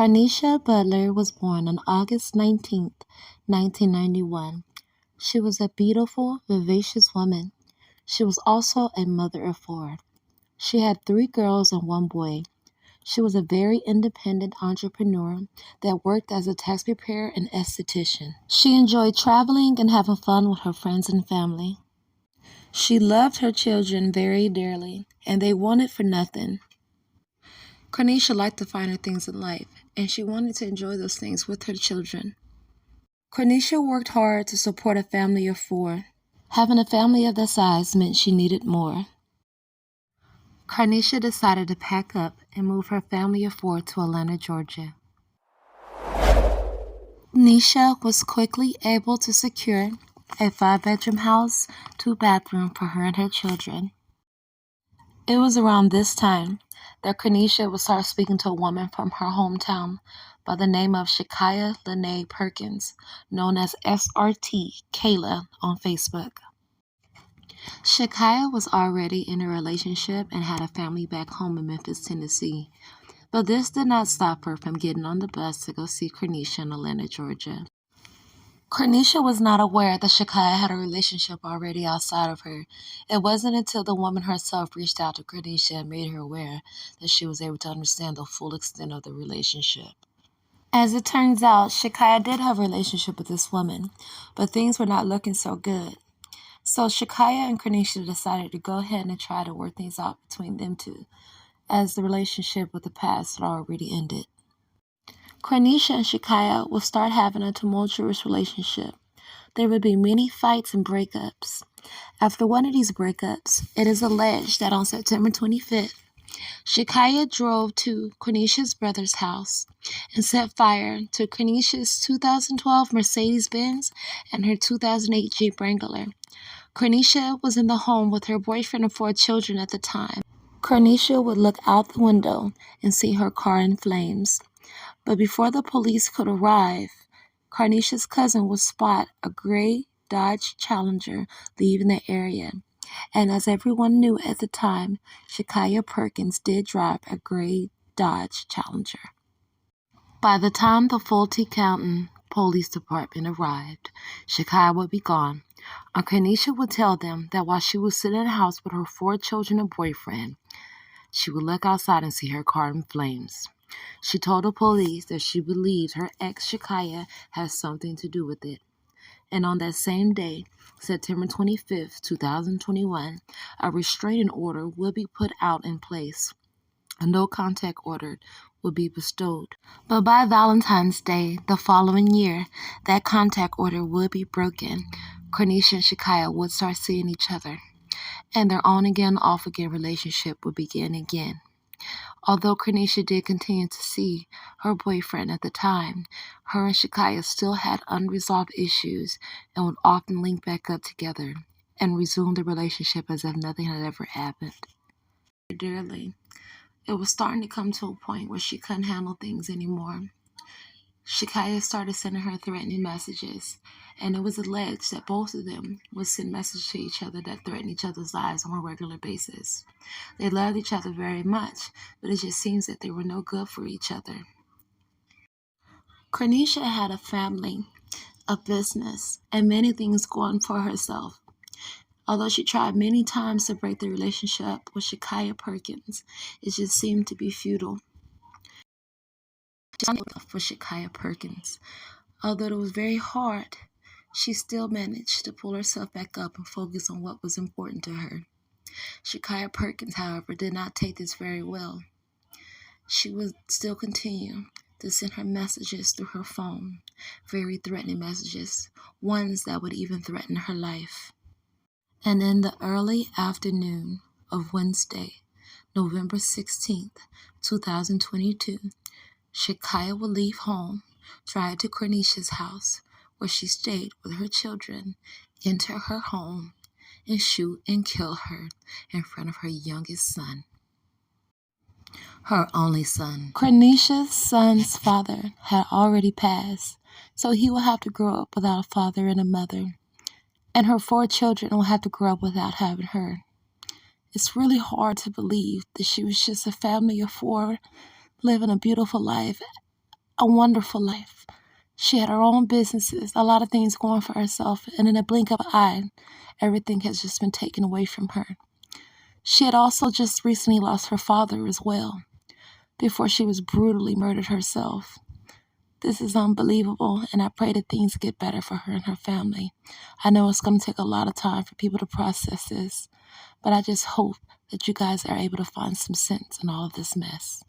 Corneshia Butler was born on August 19th, 1991. She was a beautiful, vivacious woman. She was also a mother of four. She had three girls and one boy. She was a very independent entrepreneur that worked as a tax preparer and esthetician. She enjoyed traveling and having fun with her friends and family. She loved her children very dearly, and they wanted for nothing. Corneshia liked the finer things in life, and she wanted to enjoy those things with her children. Corneshia worked hard to support a family of four. Having a family of that size meant she needed more. Corneshia decided to pack up and move her family of four to Atlanta, Georgia. Nisha was quickly able to secure a 5-bedroom house, 2-bathroom for her and her children. It was around this time that Corneshia would start speaking to a woman from her hometown by the name of Shakaya Lene Perkins, known as SRT Kayla on Facebook. Shakaya was already in a relationship and had a family back home in Memphis, Tennessee, but this did not stop her from getting on the bus to go see Corneshia in Atlanta, Georgia. Corneshia was not aware that Shakaya had a relationship already outside of her. It wasn't until the woman herself reached out to Corneshia and made her aware that she was able to understand the full extent of the relationship. As it turns out, Shakaya did have a relationship with this woman, but things were not looking so good. So Shakaya and Corneshia decided to go ahead and try to work things out between them two, as the relationship with the past had already ended. Corneshia and Shakaya would start having a tumultuous relationship. There would be many fights and breakups. After one of these breakups, it is alleged that on September 25th, Shakaya drove to Corneshia's brother's house and set fire to Corneshia's 2012 Mercedes-Benz and her 2008 Jeep Wrangler. Corneshia was in the home with her boyfriend and 4 children at the time. Corneshia would look out the window and see her car in flames. But before the police could arrive, Corneshia's cousin would spot a gray Dodge Challenger leaving the area. And as everyone knew at the time, Shakaya Perkins did drive a gray Dodge Challenger. By the time the Fulton County Police Department arrived, Shakaya would be gone. And Corneshia would tell them that while she was sitting in the house with her 4 children and boyfriend, she would look outside and see her car in flames. She told the police that she believed her ex Shakaya had something to do with it. And on that same day, September 25th, 2021, a restraining order will be put out in place. A no-contact order will be bestowed. But by Valentine's Day, the following year, that contact order would be broken. Corneshia and Shakaya would start seeing each other, and their on-again, off-again relationship would begin again. Although Corneshia did continue to see her boyfriend at the time, her and Shakaya still had unresolved issues and would often link back up together and resume the relationship as if nothing had ever happened. Dearly, it was starting to come to a point where she couldn't handle things anymore. Shakaya started sending her threatening messages, and it was alleged that both of them would send messages to each other that threatened each other's lives on a regular basis. They loved each other very much, but it just seems that they were no good for each other. Corneshia had a family, a business, and many things going for herself. Although she tried many times to break the relationship with Shakaya Perkins, it just seemed to be futile. For Shakaya Perkins. Although it was very hard, she still managed to pull herself back up and focus on what was important to her. Shakaya Perkins, however, did not take this very well. She would still continue to send her messages through her phone, very threatening messages, ones that would even threaten her life. And in the early afternoon of Wednesday, November 16th, 2022, Shakaya would leave home, drive to Corneshia's house, where she stayed with her children, enter her home, and shoot and kill her in front of her youngest son, her only son. Corneshia's son's father had already passed, so he would have to grow up without a father and a mother, and her 4 children will have to grow up without having her. It's really hard to believe that she was just a family of 4 living a beautiful life a wonderful life. She had her own businesses, a lot of things going for herself, and in a blink of an eye, everything has just been taken away from her. She had also just recently lost her father as well, before she was brutally murdered herself. This is unbelievable, and I pray that things get better for her and her family. I know it's going to take a lot of time for people to process this, but I just hope that you guys are able to find some sense in all of this mess.